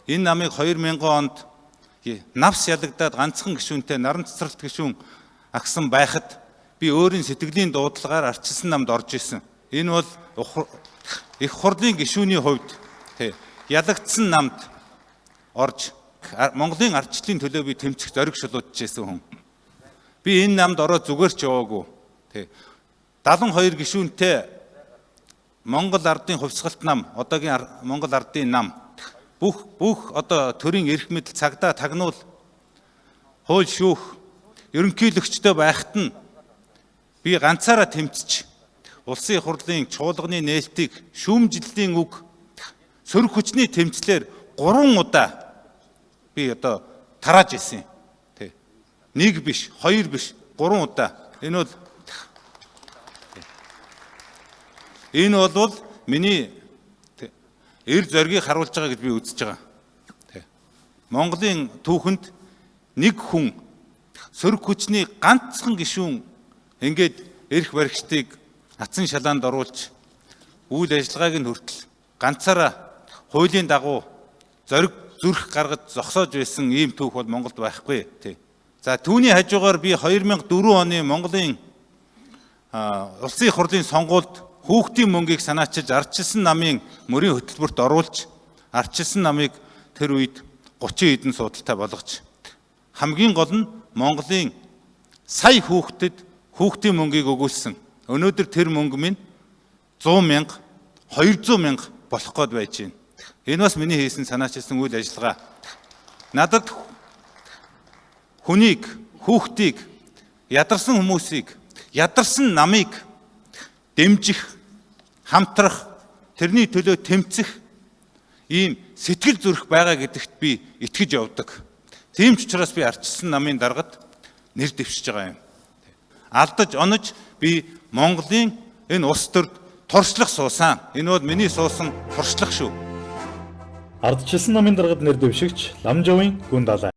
Энэ намыг 2000 онд навс ялагдаад ганцхан гишүүнтэй наран цэцэрлэгт гишүүн агсан байхад би өөрийн сэтгэлийн дуудлагаар ардчилсан намд орж исэн. Энэ бол их хурлын гишүүний хувьд ялагдсан намд орж Монголын ардчлалын төлөө би тэмцэх зориг шулуужчихсэн хүн. Би энэ намд ороод зүгээр ч яваагүй. 72 гишүүнтэй Монгол ардын хувьсгалт нам, одоогийн Монгол ардын нам бүх одоо төрийн эрх мэдэл цагдаа тагнуул хууль шүүх ерөнхийлөгчтэй байхад нь би ганцаараа тэмцэж улсын их хурлын чуулганы нээлтийг шүүмжлэлийн үг сөрөг хүчний тэмцлэр 3 удаа би одоо тарааж ирсэн. Нэг биш, 2 биш, 3 удаа. Энэ бол миний эр зоргийг харуулж байгаа гэж би үзэж байгаа. Монголын түүхэнд нэг хүн сөрөг хүчний ганцхан гишүүн ингээд эрх баригчдыг атсан шалаанд оруулж үйл ажиллагааг нь хүртэл ганцаараа хуулийн дагуу зориг зүрх гаргаж зогсоож байсан ийм түүх бол Монголд байхгүй. За түүний хажуугаар би 2004 оны Монголын улсын их хурлын сонгуульд хүүхдийн мөнгийг санаачилж ардчилсан намын мөрийн хөтөлбөрт оруулж ардчилсан намыг тэр үед 30 хэдэн судалтай болгож хамгийн гол нь Монголын сая хүүхдэд хүүхдийн мөнгийг өгүүлсэн. Өнөөдөр тэр мөнгө минь 100 мянга 200 мянга болох гээд байж байна. Энэ бас миний хийсэн санаачилсан үйл ажиллагаа. Надад хүнийг, хүүхдийг, ядарсан хүмүүсийг, ядарсан намыг дэмжих, хамтрах, тэрний төлөө тэмцэх ийм сэтгэл зүрх байгаа гэдэгт би итгэж явдаг. Тийм ч учраас би ардчилсан намын даргад нэр дэвшиж байгаа юм. Алдаж онож би Монголын энэ улс төрд туршлах суусан. Энэ бол миний суусан туршлах шүү. Ардчилсан намын даргад нэр дэвшигч Ламжавын Гүн далай.